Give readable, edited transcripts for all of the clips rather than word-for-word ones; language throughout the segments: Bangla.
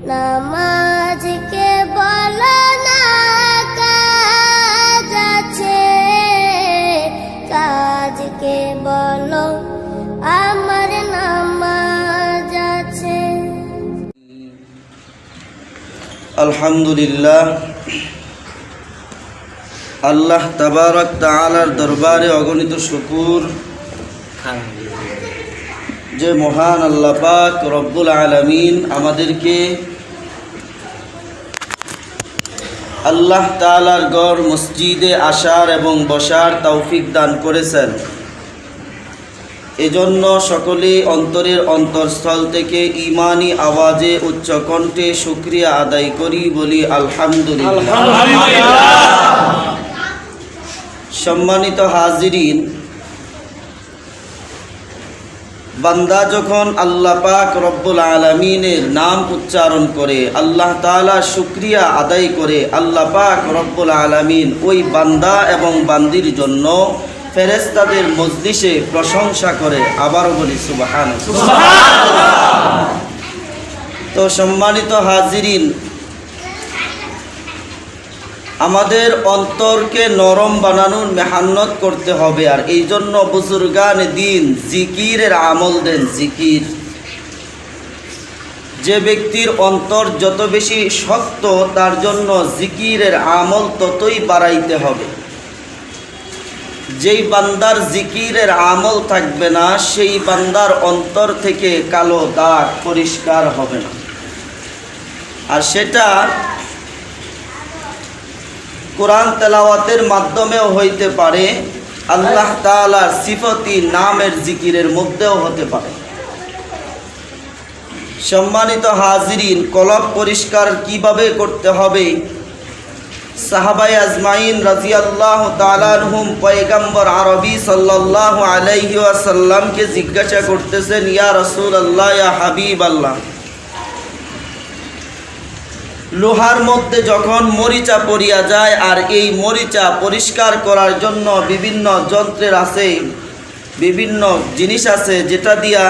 নামাজকে বলো না কাজ আছে, কাজকে বলো আমার নামাজ আছে। আলহামদুলিল্লাহ, আল্লাহ তাবারক তাআলার দরবারে অগণিত শুকর যে মহান আল্লাহ পাক রব্বুল আলামিন আমাদেরকে আল্লাহ তাআলার গড় মসজিদে আসার এবং বসার তৌফিক দান করেছেন। এজন্য সকলে অন্তরের অন্তরস্থল থেকে ঈমানি আওয়াজে উচ্চ কণ্ঠে শুকরিয়া আদায় করি, বলি আলহামদুলিল্লাহ। সম্মানিত হাজিরিন, বান্দা যখন আল্লাহ পাক রব্বুল আলামিনের নাম উচ্চারণ করে, আল্লাহ তাআলা শুকরিয়া আদায় করে, আল্লাহ পাক রব্বুল আলামিন ওই বান্দা এবং বান্দির জন্য ফেরেশতাদের মজলিসে প্রশংসা করে। আবারও বলি সুবহানাল্লাহ। তো সম্মানিত হাজিরিন, আমাদের অন্তরকে নরম বানানোর মেহনত করতে হবে। আর এই জন্য বুজুর্গান দিন জিকিরের আমল দেন। জিকির, যে ব্যক্তির অন্তর যত বেশি শক্ত তার জন্য জিকিরের আমল ততই বাড়াইতে হবে। যেই বান্দার জিকিরের আমল থাকবে না, সেই বান্দার অন্তর থেকে কালো দাগ পরিষ্কার হবে না। আর সেটা কোরআন তেলাওয়াতের মাধ্যমেও হইতে পারে, আল্লাহ তাআলার সিফতি নামের জিকিরের মধ্যেও হতে পারে। সম্মানিত হাজিরিন, কলব পরিষ্কার কিভাবে করতে হবে? সাহাবায়ে আজমাইন রাদিয়াল্লাহু তাআলা আনহুম পয়গম্বর আরবি সাল্লাল্লাহু আলাইহি ওয়াসাল্লামকে জিজ্ঞাসা করতেছেন, ইয়া রাসূলুল্লাহ, ইয়া হাবিবাল্লাহ, লোহার মধ্যে যখন মরিচা পড়িয়া যায় আর এই মরিচা পরিষ্কার করার জন্য বিভিন্ন যন্ত্রের আছে, বিভিন্ন জিনিস আছে যেটা দিয়া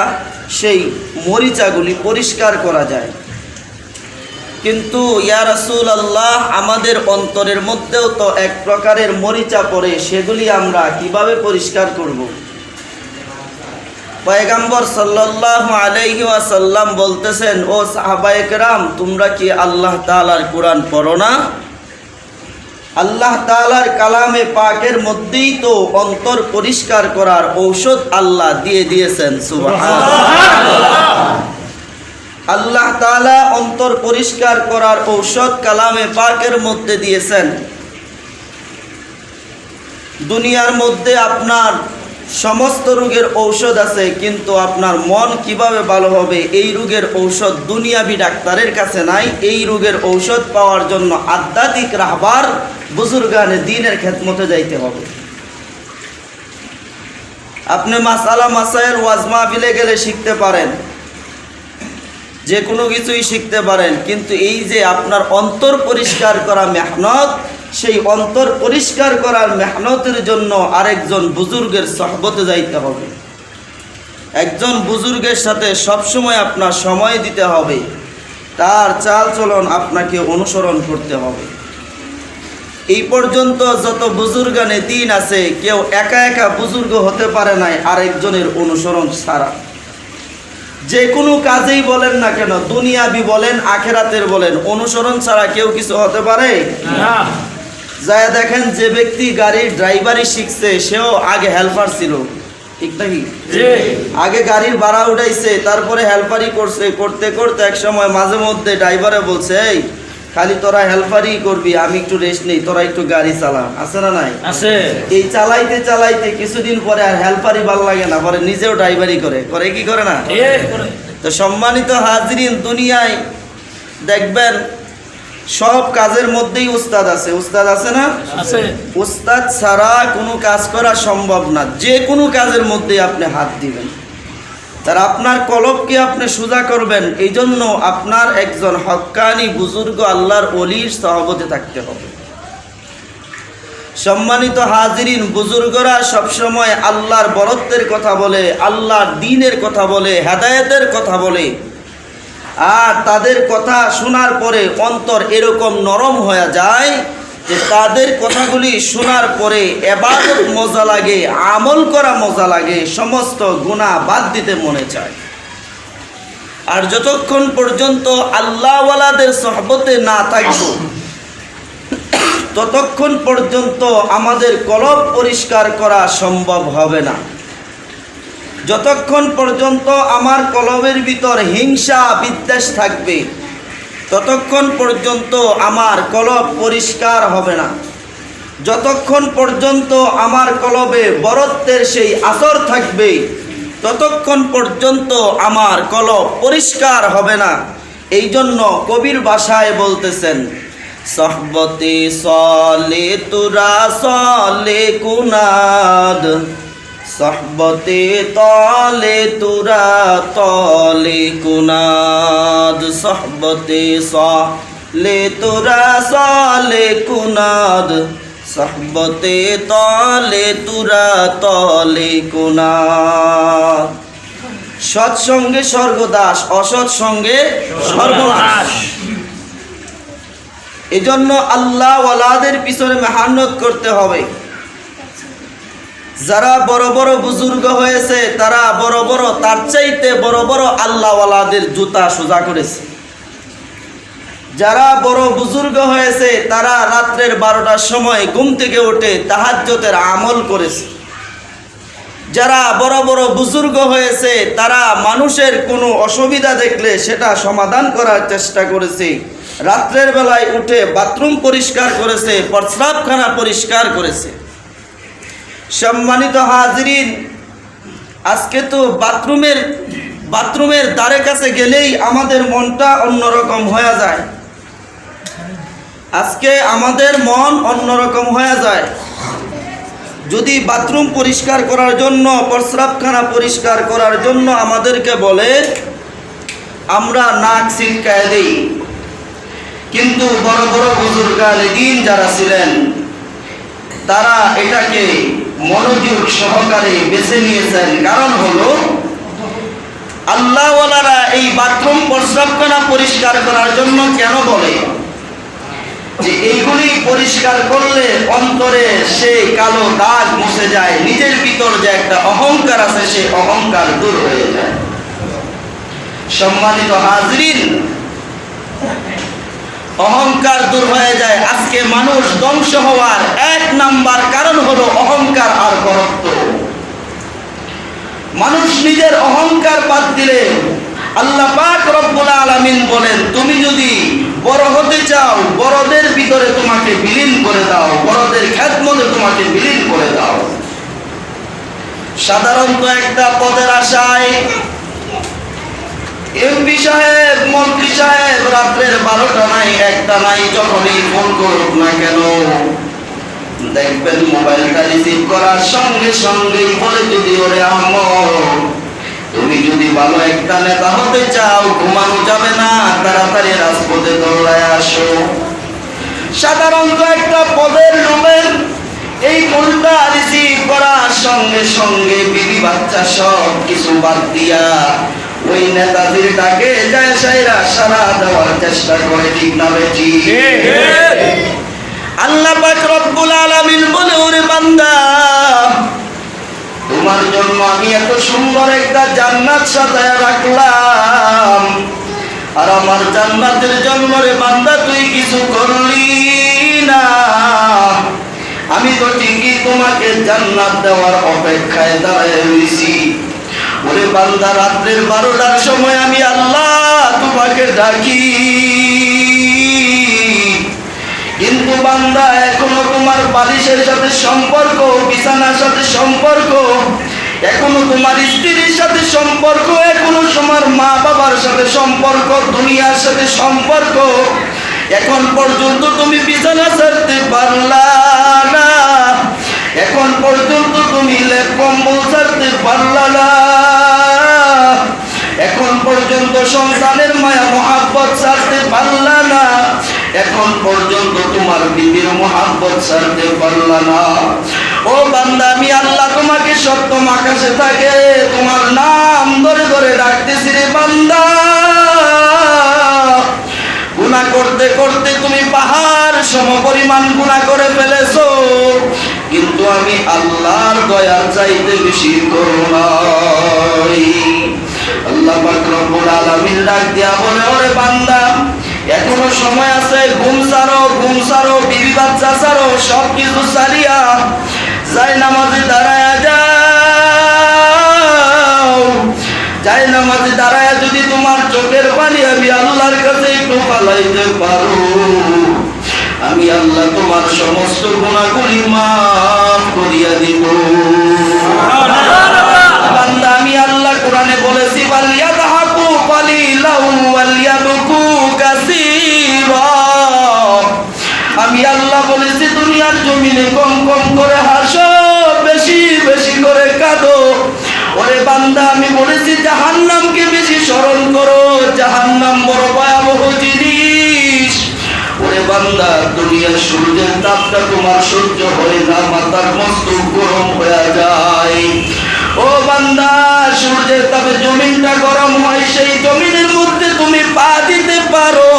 সেই মরিচাগুলি পরিষ্কার করা যায়, কিন্তু ইয়া রাসূলুল্লাহ, আমাদের অন্তরের মধ্যেও তো এক প্রকারের মরিচা পড়ে, সেগুলি আমরা কিভাবে পরিষ্কার করব? পয়গম্বর সাল্লাল্লাহু আলাইহি ওয়াসাল্লাম বলতেছেন, ও সাহাবায়ে কেরাম, তোমরা কি আল্লাহ তাআলার কোরআন পড়ো না? আল্লাহ তাআলার কালামে পাকের মধ্যেই তো অন্তর পরিষ্কার করার ঔষধ আল্লাহ দিয়ে দিয়েছেন। সুবহানাল্লাহ। আল্লাহ তাআলা অন্তর পরিষ্কার করার ঔষধ কালামে পাকের মধ্যে দিয়েছেন। দুনিয়ার মধ্যে আপনার সমস্ত রোগের ঔষধ আছে, কিন্তু আপনার মন কিভাবে ভালো হবে এই রোগের ঔষধ দুনিয়াবি ডাক্তারের কাছে নাই। এই রোগের ঔষধ পাওয়ার জন্য আধ্যাত্মিক রাহবার বুজুর্গানে দ্বীনের খেদমতে যাইতে হবে। আপনি মাসালা মাসাইল ওয়াজ মাহফিলে গেলে শিখতে পারেন, যে কোনো কিছুই শিখতে পারেন, কিন্তু এই যে আপনার অন্তর পরিষ্কার করা মেহনত, সেই অন্তর পরিষ্কার করার মেহনতের জন্য আরেকজন বুজুর্গের সহবতে যাইতে হবে। একজন বুজুর্গের সাথে সবসময় আপনার সময় দিতে হবে, তার চাল চলন আপনাকে অনুসরণ করতে হবে। এই পর্যন্ত যত বুজুর্গানে দিন আছে, কেউ একা একা বুজুর্গ হতে পারে নাই আরেকজনের অনুসরণ ছাড়া। যে কোনো কাজেই বলেন না কেন, দুনিয়াবি বলেন আখেরাতের বলেন, অনুসরণ ছাড়া কেউ কিছু হতে পারে না। যায় দেখেন, যে ব্যক্তি গাড়ির ড্রাইভারি শিখছে সেও আগে হেল্পার ছিল, ঠিক নাকি? আগে গাড়ির ভাড়া উঠাইছে, তারপরে হেল্পারি করছে, করতে করতে এক সময় মাঝে মধ্যে ড্রাইভারে বলছে, এই খালি তোরা হেল্পারই করবি, আমি একটু রেস্ট নেই, তোরা একটু গাড়ি চালা। আছে না নাই? আছে। এই চালাইতে চালাইতে কিছুদিন পরে আর হেল্পারই ভালো লাগে না, পরে নিজেও ড্রাইভারি করে। করে কি করে না? তো সম্মানিত হাজিরিন, দুনিয়ায় দেখবেন সব কাজের মধ্যেই উস্তাদ আছে। উস্তাদ আছে না? আছে। উস্তাদ ছাড়া কোনো কাজ করা সম্ভব না। যে কোনো কাজের মধ্যে আপনি হাত দিবেন, তার আপনার কলবকে আপনি সোজা করবেন, এই জন্য আপনার একজন হক্কানি বুজুর্গ আল্লাহর ওলির সহবতে থাকতে হবে। সম্মানিত হাজিরিন, বুজুর্গরা সবসময় আল্লাহর বরত্বের কথা বলে, আল্লাহর দ্বীনের কথা বলে, হেদায়েতের কথা বলে। আর তাদের কথা শোনার পরে অন্তর এরকম নরম হয়ে যায় যে তাদের কথাগুলি শোনার পরে ইবাদত মজা লাগে, আমল করা মজা লাগে, সমস্ত গুনাহ বাদ দিতে মনে চায়। আর যতক্ষণ পর্যন্ত আল্লাহওয়ালাদের সোহবতে না থাকব ততক্ষণ পর্যন্ত আমাদের কলব পরিষ্কার করা সম্ভব হবে না। যতক্ষণ পর্যন্ত আমার কলবের ভিতর হিংসা বিদ্বেষ থাকবে ততক্ষণ পর্যন্ত আমার কলব পরিষ্কার হবে না। যতক্ষণ পর্যন্ত আমার কলবে বরত্বের সেই আসর থাকবে ততক্ষণ পর্যন্ত আমার কলব পরিষ্কার হবে না। এই জন্য কবির ভাষায় বলতেছেন, সহবতে সলে তুরা সলে কুনাদ, সহবতে তলে তুরা তলে কুনাদ, সহবতে সলে তুরা সলে কুনাদ, সহবতে তলে তুরা তলে কুনাদ। সৎসঙ্গে স্বর্গদাস, অসৎ সঙ্গে সর্বনাশ। এজন্য আল্লাহ ওয়ালাদের পিছনে মেহনত করতে হবে। যারা বড় বড় বুজুর্গ হয়েছে তারা তার চাইতে বড় বড় আল্লাহ ওয়ালাদের জুতা সোজা করেছে। যারা বড় বুজুর্গ হয়েছে তারা রাত্রের 12টার সময় ঘুম থেকে উঠে তাহাজ্জুদের আমল করেছে। যারা বড় বড় বুজুর্গ হয়েছে তারা মানুষের কোনো অসুবিধা দেখলে সেটা সমাধান করার চেষ্টা করেছে। রাত্রের বেলায় উঠে বাথরুম পরিষ্কার করেছে, প্রস্রাবখানা পরিষ্কার করেছে। সম্মানিত হাজিরিন, আজকে তো বাথরুমের দ্বারে কাছে গেলেই আমাদের মনটা অন্যরকম হয়ে যায়। আজকে আমাদের মন অন্যরকম হয়ে যায়। যদি বাথরুম পরিষ্কার করার জন্য, প্রস্রাবখানা পরিষ্কার করার জন্য আমাদেরকে বলে, আমরা নাক সিলকায় দেই। কিন্তু বড় বড় বুজুর্গ আলেদিন যারা ছিলেন তারা এটাকে মনোযোগ সহকারে বেছে নিয়েছেন। কারণ হলো আল্লাহওয়ালারা এই বাথরুম প্রস্রাবখানা পরিষ্কার করার জন্য কেন বলে যে এইগুলি পরিষ্কার করলে অন্তরে সেই কালো দাগ মুছে যায়, নিজের ভিতর যে একটা অহংকার আছে সেই অহংকার দূর হয়ে যায়। সম্মানিত হাজরিন, অহংকার দূর হয়ে যায়। আজকে মানুষ ধ্বংস হওয়ার 1 নাম্বার কারণ হলো অহংকার আর গর্ব। মানুষ নিজের অহংকার বাদ দিলে আল্লাহ পাক রব্বুল আলামিন বলেন, তুমি যদি বড় হতে চাও বড়দের ভিতরে তোমাকে বিলীন করে দাও, বড়দের খেদমতে তোমাকে বিলীন করে দাও। সাধারণত একটা পদের আশায় এমপি সাহেব, মন্ত্রী সাহেব রাত্রের 12টা নাই 1টা নাই যখনই ফোন করুক না কেন দেখবেন মোবাইলটা রিসিভ করার সঙ্গে সঙ্গেই বলে, যদি ওরে আহমদ তুমি যদি ভালো একটা নেতা হতে চাও ঘুমানো যাবে না, তাড়াতাড়ি রাজপথে দৌড়ায় আসো। সাধারণত একটা পদের লোভের এই ফোনটা রিসিভ করার সঙ্গে সঙ্গে বিবি বাচ্চা সব কিছু বাদ দিয়া ওই নেতাদের ডাকে যায় সাইরা সারা দেওয়ার চেষ্টা করে। ঠিক না বেটি? আল্লাহ পাক রব্বুল আলামিন বলে, ওরে বান্দা তোমার জন্য আমি এত সুন্দর একটা জান্নাত সাজায়া রাখলাম, আর আমার জান্নাতের জন্য রে বান্দা তুই কিছু করলি না। আমি তো ঠিকই তোমাকে জান্নাত দেওয়ার অপেক্ষায় দাঁড়ায় রয়েছি। ওরে বান্দা রাত্রের 12টার সময় আমি আল্লাহ তোমাকে ডাকি, কিন্তু বান্দা এখনো তোমার বালিশের সাথে সম্পর্ক, বিছানার সাথে সম্পর্ক, এখনো তোমার স্ত্রীর সাথে সম্পর্ক, এখনো তোমার মা বাবার সাথে সম্পর্ক, দুনিয়ার সাথে সম্পর্ক। এখন পর্যন্ত তুমি বিছানা ছাড়তে পারলা না, এখন পর্যন্ত তুমি লেপ কম্বল ছাড়তে পারলা না, এখন পর্যন্ত সন্তানের মায়া মহাব্বত ছাড়তে পারলা না, এখন পর্যন্ত তোমার বিবির মহাব্বত ছাড়তে পারলা না। ও বান্দা, আমি আল্লাহ তোমাকে সপ্তম আকাশে থাকে তোমার নাম ধরে ধরে ডাকতেছি রে বান্দা। গুনাহ করতে করতে তুমি পাহাড় সমপরিমাণ গুনাহ করে ফেলেছো, কিন্তু আমি আল্লাহর দয়ার চাইতে বেশি করুণাই। আল্লাহ পাক রব্বুল আলামিন ডাক দিয়া বলে, ওরে বান্দা, এখনো সময় আছে, ঘুম ছাড়ো, বিবি বাচ্চা ছাড়ো, সব কিছু ছাড়িয়া যাই নামাজে দাঁড়ায়া যাও। যাই নামাজে দাঁড়ায়া যদি তোমার চোখের পানি আমি আল্লাহর কাছে একটু পালাইতে পারো, আমি আল্লাহ তোমার সমস্ত গুনাহগুলি মাফ করিয়া দিব। বান্দা, আমি আল্লাহ কোরআনে বলেছি, ওয়ালিয়াদহাকু কালিলান ওয়ালিয়াবকু কাসীরা। আমি আল্লাহ বলেছি, দুনিয়ার জমিনে কম কম করে হাসো, বেশি বেশি করে কাঁদো। ওরে বান্দা, আমি বলেছি জাহান্নামকে বেশি স্মরণ করো, জাহান্নাম বড় ভয়াবহ জিনিস। ওরে বান্দা, দুনিয়ার সূর্যের তাপটা তোমার সহ্য হয় না, মাথার মস্তক গরম হয়ে যায়। ও বান্দা, সূর্যের তাপে জমিনটা গরম হয়, সেই জমিনের মধ্যে তুমি পা দিতে পারো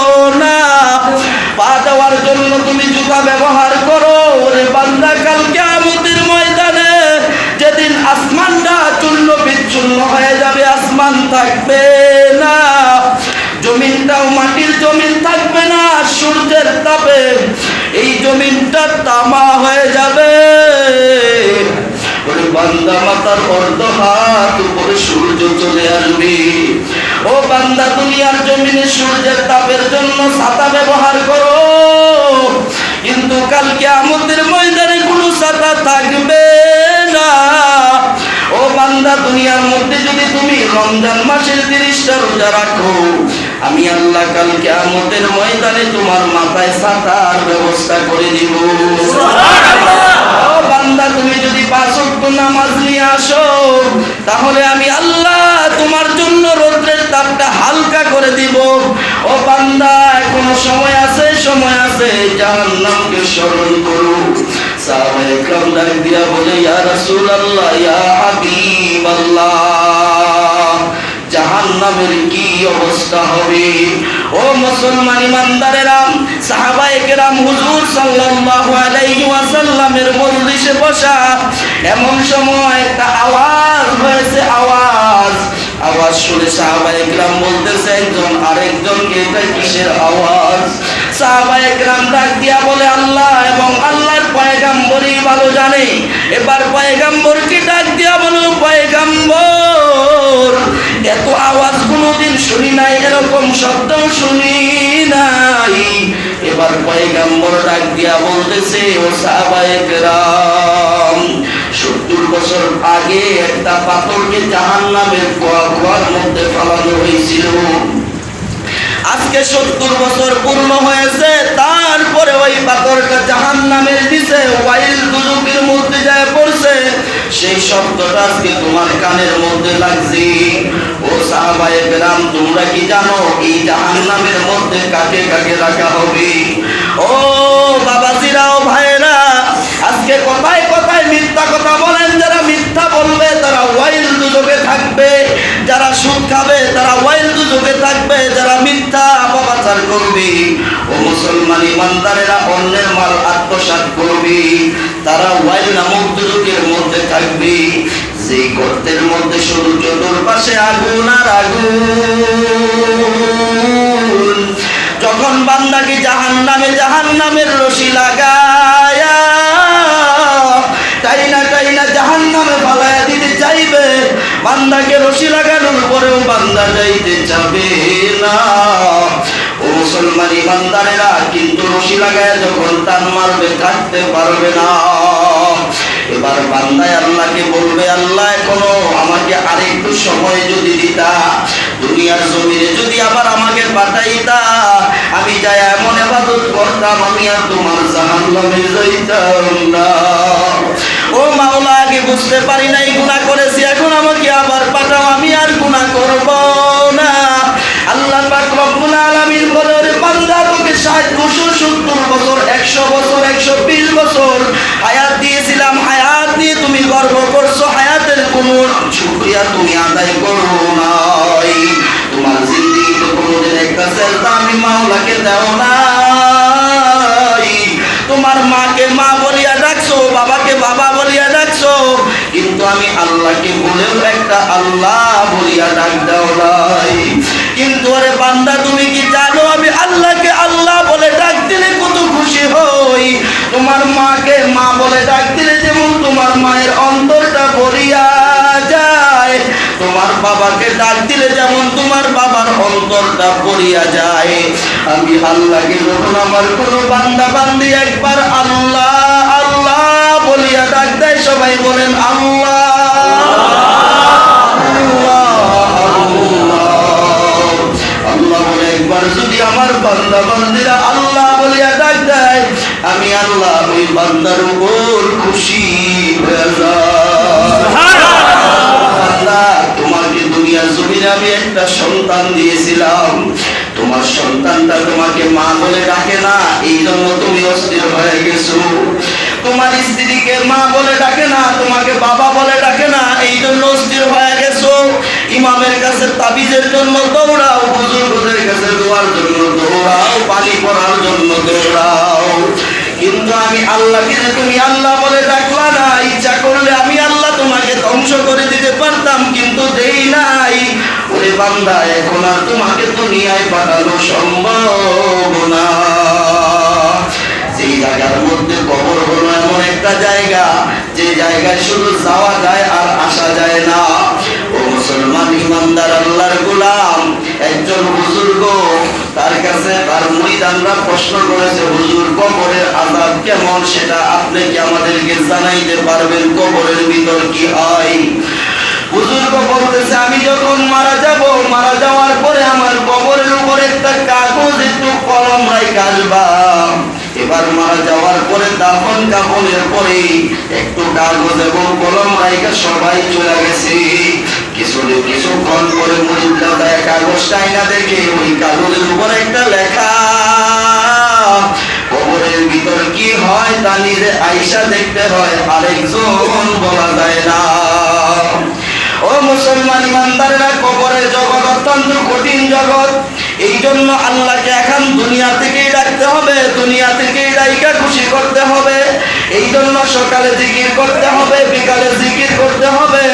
না। পা দেওয়ার জন্য তুমি জুতা ব্যবহার করো। ওরে বান্দা, কাল কিয়ামতের ময়দানে যেদিন আসমানটা চূর্ণ বিচ্ছুন্ন হয়ে যাবে, আসমান থাকবে না, জমিনটাও মাটির জমিন থাকবে না, সূর্যের তাপে এই জমিনটা তামা হয়ে যাবে। ওরে বান্দা, মাথার অর্ধ হাত উপরে সূর্য চলে আসবে। ও বান্দা, দুনিয়ার জমিনে সূর্যের তাপের জন্য ছাতা ব্যবহার করো, কিন্তু কাল কিয়ামতের ময়দানে কোনো ছাতা থাকবে না। ও বান্দা, দুনিয়ার মধ্যে যদি তুমি রমজান মাসের 30টা রোজা রাখো, আমি আল্লাহ কাল কিয়ামতের ময়দানে তোমার মাথায় ছাতার ব্যবস্থা করে দিব। ও বান্দা, তুমি যদি 5 ওয়াক্ত নামাজ নিয়ে আসো, তাহলে আমি আল্লাহ তোমার জন্য রৌদ্রের তাপটা হালকা করে দিব। ও বান্দা, এখনো সময় আছে, জাহান্নামকে স্মরণ করো। সাহাবায়ে কেরাম ডাক দিয়া বলে, ইয়া রাসূলুল্লাহ, ইয়া হাবিবাল্লাহ, জাহান্নামের কি অবস্থা হবে? ও মুসলমান ইমানদারেরা, সাহাবায়ে কেরাম হুজুর সাল্লাল্লাহু আলাইহি ওয়াসাল্লামের মজলিসে বসা, এমন সময় একটা আওয়াজ হয়েছে। আওয়াজ শুনে সাহাবায়ে কেরাম বলতেছে একজন আরেকজনকে, এটা কিসের আওয়াজ? সাহাবায়ে কেরাম ডাক দিয়া বলে, আল্লাহ এবং আল্লাহর পয়গম্বরই ভালো জানে। এবার পয়গম্বরকে ডাক দিয়া বলো, পয়গম্বর, এত আওয়াজ কোনোদিন শুনি নাই, এরকম শব্দও শুনি নাই। এবার পয়গম্বর ডাক দিয়া বলতেছে, ও সাহাবায়ে কেরাম, 70 বছর আগে একটা পাথরকে জাহান্নামের কুয়ার মধ্যে ফেলানো হয়েছিল। আজকে 70 বছর পূর্ণ হয়েছে, তারপরে ওই পাথরটা জাহান্নামের নিচে ওয়াইল দুজকের মধ্যে যায় পড়ছে। সেই শব্দটা আজকে তোমার কানের মধ্যে লাগছে। ও সাহাবায়ে কেরাম, তোমরা কি জানো এই জাহান্নামের মধ্যে কাকে কাকে রাখা হবে? ও বাবাজিরা, ও ভাইরা, আজকে কথায় কথায় মিথ্যা কথা বলেন। যারা মিথ্যা বলবে তারা ওয়াইল দুজকে থাকবে, যারা সুদ খাবে তারা ওয়াইল দুজকে থাকবে, যারা মিথ্যা অপপ্রচার করবে, ও মুসলমান ইমানদারেরা অন্যের মাল আত্মসাৎ করবে, তারা ওয়াইল নামক দুজকের মধ্যে থাকবে। যেই গর্তের মধ্যে শুধু চতুর্পাশে আগুন আর আগুন। যখন বান্দাকে জাহান্নামের রশি লাগায়া টাইনা জাহান্নামে ফালায়া দিতে চাইবে, বান্দাকে রশি লাগানোর পরেও বান্দা যাইতে চাবে না। ও মুসলমান ইমানদারেরা, কিন্তু রশি লাগায় যখন টান মারবে থাকতে পারবে না। এবার বান্দায় আল্লাহকে বলবে, আল্লাহ এখনো আমাকে আরেকটু সময় যদি দিতা, দুনিয়ার জমিনে যদি আবার আমাকে পাঠাইতা, আমি যাই এমন ইবাদত করতাম, আমি আর তোমার জাহান্নামে যাইতাম না। ও মাওলা, আগে বুঝতে পারি নাই গুনাহ করেছি, এখন আমাকে আবার পাঠাও, আমি আর গুনাহ করব না। আল্লাহ পাক রব্বুল আলামিন বলে, ওরে বান্দা, তোকে 60 বছর, 70 বছর, 100 বছর, 120 বছর হায়াত দিয়েছিলাম, হায়াত দিয়ে তুমি গর্ব করছো, হায়াতের কোনো শুকরিয়া তুমি আদায় করো নাই। তোমার জিন্দেগিতে কোনোদিন একটা সেজদা আমি তুমি মাওলাকে দাও নাই। তোমার মাকে মা বলিয়া ডাকছো, বাবাকে বাবা বলিয়া ডাকছো, কিন্তু আমি আল্লাহকে বলেও একটা আল্লাহ বলিয়া ডাক দাও নাই। কিন্তু আরে বান্দা, তুমি কি জানো আমি আল্লাহকে আল্লাহ বলে ডাক দিলে কত খুশি হই? তোমার মাকে মা বলে ডাক দিলে যেমন তোমার মায়ের অন্তরটা ভরিয়া যায়, তোমার বাবাকে ডাক দিলে যেমন তোমার বাবার অন্তরটা ভরিয়া যায়। আমি আল্লাহকে যখন আমার কোনো বান্দা বান্দি একবার আল্লাহ আল্লাহ বলিয়া ডাক দেয়, সবাই বলেন আল্লাহ আল্লাহ বলে একবার যদি আমার বান্দা বান্দিরা আল্লাহ বলিয়া ডাক দেয়, আমি আল্লাহ ওই বান্দার উপর খুশি হয়ে যাই। আল্লাহ, তোমাকে দুনিয়ার জমিনে আমি একটা সন্তান দিয়েছিলাম, তোমার সন্তানটা তোমাকে মা বলে ডাকে না, এই জন্য তুমি অস্থির হয়ে গেছো। তোমার স্ত্রীকে মা বলে ডাকে না, তোমাকে বাবা বলে ডাকে না, এই জন্য অস্থির হয়ে গেছো। ইমামের কাছে তাবিজের জন্য দৌড়াও, বুজুর্গদের কাছে দোয়ার জন্য দৌড়াও, পানি পড়ার জন্য দৌড়াও, কিন্তু আমি আল্লাহকে যে তুমি আল্লাহ বলে ডাকলা না, ইচ্ছা করলে আমি আল্লাহ তোমাকে ধ্বংস করে দিতে পারতাম, কিন্তু দেই নাই। ওরে বান্দা, এখন আর তোমাকে দুনিয়ায় পাঠানো সম্ভব না। সেই জায়গার মধ্যে কবর হলো এমন একটা জায়গা, যে জায়গায় শুধু যাওয়া যায় আর আসা যায় না। ও মুসলমান ইমানদার আল্লাহর গোলাম, একজন বুজুর্গ, তার কাছে তার মুরিদানরা প্রশ্ন করেছে, হুজুর কবরের আযাব কেমন সেটা আপনি কি আমাদেরকে জানাইতে পারবেন? কবরের ভিতর কি হয়? বুজুর্গ বলতেছে, আমি যখন মারা যাব, মারা যাওয়ার পরে আমার কবরের উপর একটা কাগজ একটু কলম রাইখা আসবা। এবার মারা যাওয়ার পরে দাফন কাফনের পরে একটু কাগজ এবং কলম রাইখা সবাই চলে গেছে। কিছুক্ষণ পরে মুরিদরা দেয় কাগজটা আইনা দেখে ওই কাগজের উপর একটা লেখা, কবরের ভিতর কি হয় তা নিজে আইসা দেখতে হয়, আরেকজন বলা যায় না। ও মুসলমান ইমানদারেরা, কবরের জগৎ অত্যন্ত কঠিন জগৎ। এই জন্য আল্লাহকে এখন দুনিয়া থেকেই ডাকতে হবে, দুনিয়া থেকেই ডাইকা খুশি করতে হবে। এই জন্য সকালে জিকির করতে হবে, বিকালে জিকির করতে হবে।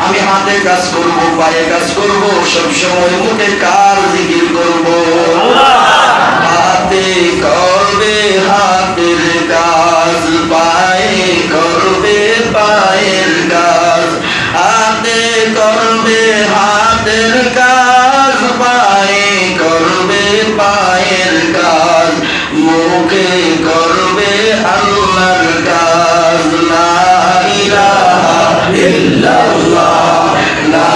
আমি হাতে কাজ করব, পায়ে কাজ করব, সবসময় মুখে কার জিকির করব? হাতে করবে হাতের কাজ, পায়ে করবে পায়ের কাজ। হাতে করবে হাতের কাজ, পায়ে করবে পায়ের কাজ, মুখে করবে আল্লাহর কাজ। লা ইলাহা ইল্লাল্লাহ, লা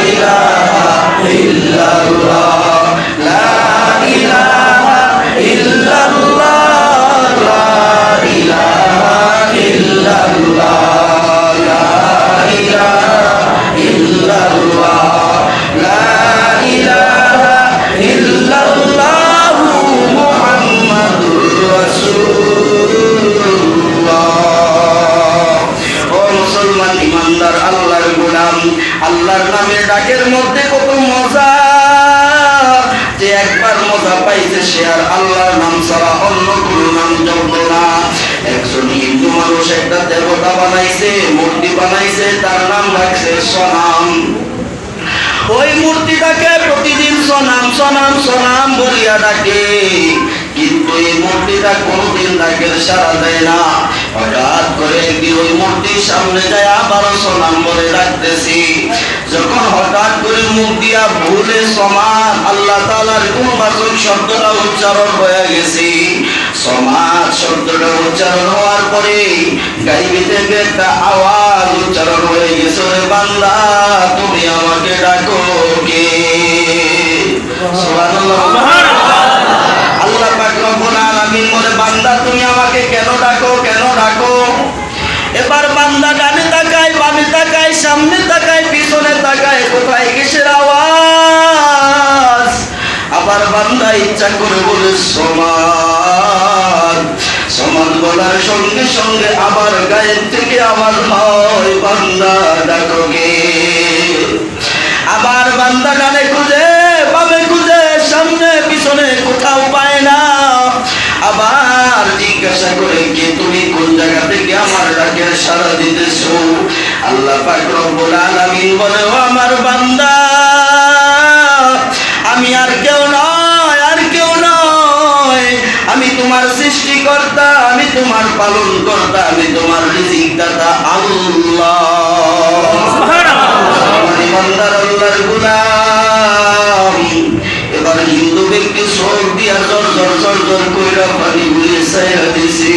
ইলাহা ইল্লাল্লাহ, লা ইলাহা ইল্লাল্লাহ, লা ইলাহা ইল্লাল্লাহ, লা ইলাহা ইল্লাল্লাহ, লা ইলাহা ইল্লাল্লাহ, মুহাম্মাদুর রাসূলুল্লাহ। ও মুসলমান ইমানদার আল্লাহর গোলাম, আল্লাহর নামের ডাকের মধ্যে কত মজা, যে একবার মজা পাইছে সে আর আল্লাহর নাম ছাড়া অন্য কোনো নাম জপবে না। একজন হিন্দু মানুষ একটা দেবতা বানাইছে, মূর্তি বানাইছে, তার নাম রাখছে সনাম। ওই মূর্তিটাকে প্রতিদিন সনাম সনাম সনাম বলিয়া ডাকে, কিন্তু এই মূর্তিটা কোনদিন ডাকের সাড়া দেয় না। হঠাৎ করে একদিন ওই মূর্তির সামনে যায় আবারও সনাম বলে ডাকতেছি। যখন হঠাৎ করে মুখ দিয়া ভুলে সমান আল্লাহ তাআলার গুণবাচক শব্দটা উচ্চারণ হয়ে গেছে, সমাজ শব্দটা উচ্চারণ হওয়ার পরে গাইবে থেকে একটা আওয়াজ উচ্চারণ হয়ে গেছে, রে বান্দা তুমি আমাকে ডাকো কে? সুবহানাল্লাহ। আল্লাহ পাক রব্বুল আলামিন বলে, বান্দা তুমি আমাকে কেন ডাকো, কেন ডাকো? এবার বান্দা ডানে তাকায়, বামে তাকায়, সামনে তাকায়, পিছনে তাকায়, কোথায় কিসের আওয়াজ? আবার বান্দা ইচ্ছা করে বলে সমাদ। সমাদ বলার সঙ্গে সঙ্গে আবার গায়ের থেকে আওয়াজ হয়, বান্দা ডাকো কে? আবার বান্দা ডানে খুঁজে, বামে খুঁজে, সামনে পিছনে পিছনে কোথাও পায় না। আবার জিজ্ঞাসা করে কে তুমি, কোন জায়গা থেকে আমার ডাকের সাড়া দিতেছো? আল্লাহ পাক রব্বুল আলামিন বলে, ও আমার বান্দা, আমি আর কেউ নয়, আর কেউ নয়, আমি তোমার সৃষ্টিকর্তা, আমি তোমার পালন কর্তা, আমি তোমার রিজিক দাতা আল্লাহ। আমার ইমানদার আল্লাহর গোলাম। এবার হিন্দু ব্যক্তি চোখ দিয়া জর কইরা পানি গুলিয়ে ছাইরা দিছে।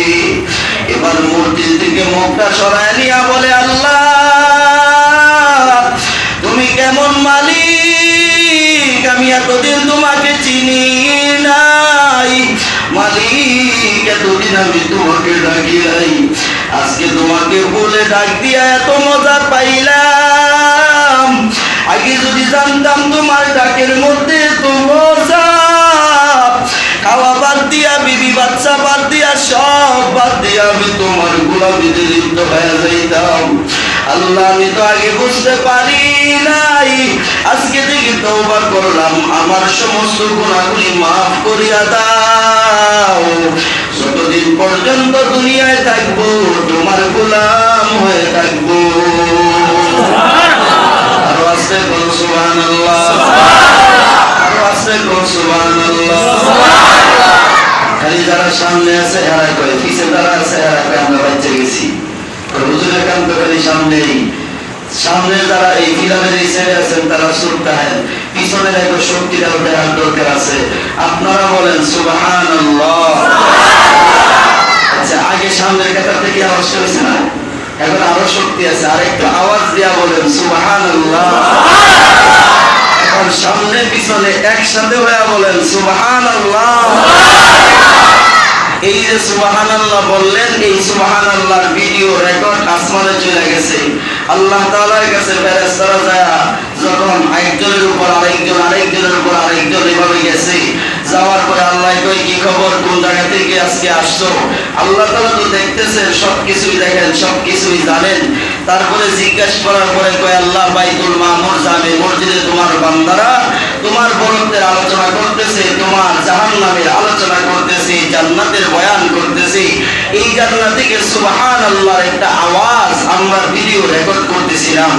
এবার মূর্তি থেকে মুখটা সরায় নিয়া বলে, আল্লাহ তুমি কেমন মালিক, আমি এতদিন তোমাকে চিনি নাই। মালিক এতদিন আমি তোমাকে ডাকি নাই, আজকে তোমাকে বলে ডাক দিয়া এত মজা পাইলাম। আগে যদি জানতাম তোমার ডাকের মধ্যে এত মজা, খাওয়া বাদ দিয়া, বিবি বাচ্চা বাদ দিয়া, সব বাদ দিয়া আমি তোমার গোলামিতে লিপ্ত হয়ে যাইতাম। আল্লাহ আমি তো আগে বুঝতে পারি নাই, আজকে থেকে তওবা করলাম, আমার সমস্ত গুনাহগুলি মাফ করিয়া দাও। যতদিন পর্যন্ত দুনিয়ায় থাকবো তোমার গোলাম হয়ে থাকবো। আরো আস্তে বল সুবহানাল্লাহ, আরো আস্তে বল সুবহানাল্লাহ। খালি যারা সামনে আছে এরা কয়, পিছে যারা আছে এরা কয় আমরা বাচ্চা গেছি। হুজুরের কাম তো খালি সামনেই, সামনে যারা এই ফিলামের এই ছেড়ে আছেন তারা সুরতাহেন, পিছনের এক শক্তিটাও দেখার দরকার আছে। আপনারা বলেন সুবহানাল্লাহ। আচ্ছা, আগে সামনের কাতার থেকে আওয়াজ হয়েছে না, এখন আরো শক্তি আছে, আরেকটু আওয়াজ দিয়া বলেন সুবহানাল্লাহ। এখন সামনে পিছনে একসাথে হয়ে বলেন সুবহানাল্লাহ। এই যে সুবহানাল্লাহ বললেন, এই সুবহানাল্লাহর ভিডিও রেকর্ড আসমানে চলে গেছে। আল্লাহ তাআলার কাছে ফেরেশতারা যায়, যখন একজনের উপর আরেকজন, আরেকজনের উপর আরেকজন এভাবে গেছে, যাওয়ার পরে আল্লাহ কই কি খবর, কোন জায়গা থেকে আজকে আসছো? আল্লাহ তাআলা তো দেখতেছেন, সবকিছুই দেখেন, সবকিছুই জানেন। তারপরে জিজ্ঞাসা করার পরে কয়, আল্লাহ বাইতুল মামুর জামে মসজিদে তোমার বান্দারা তোমার বরকতের আলোচনা করতেছে, তোমার জাহান্নামের আলোচনা করতেছে, জান্নাতের বয়ান করতেছে। এই জান্নাত থেকে সুবহানাল্লাহর একটা আওয়াজ আমরা ভিডিও রেকর্ড করতেছিলাম।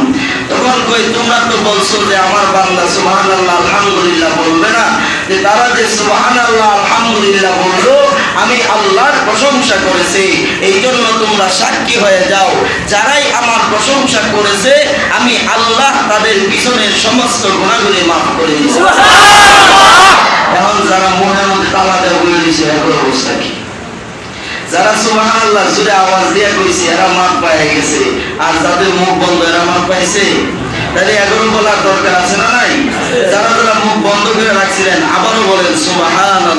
তখন কই তোমরা তো বলছো যে আমার বান্দা সুবহানাল্লাহ আলহামদুলিল্লাহ বলবে না, যে তারা যে সুবহানাল্লাহ আলহামদুলিল্লাহ বললো, আমি আল্লাহর প্রশংসা করেছি, এই জন্য তোমরা সাক্ষী হয়ে যাও, যারাই আমার প্রশংসা করেছে আমি আল্লাহ তাদের পিছনের সমস্ত গুনাহগুলি মাফ করে দিয়েছি। এখন যারা মনের মধ্যে তালা দেওয়া বলে দিয়েছে, এর অবস্থা কি? যারা সুবহানাল্লাহ জোরে আওয়াজ দিয়ে কইছে এরা মাফ পেয়ে গেছে, আর যাদের মুখ বন্ধ এরা মাফ পাইছে? তাহলে এগুলো বলার দরকার আছে না নাই? যারা যারা মুখ বন্ধ করে রাখছিলেন আবারও বলেন সুবহানাল্লাহ।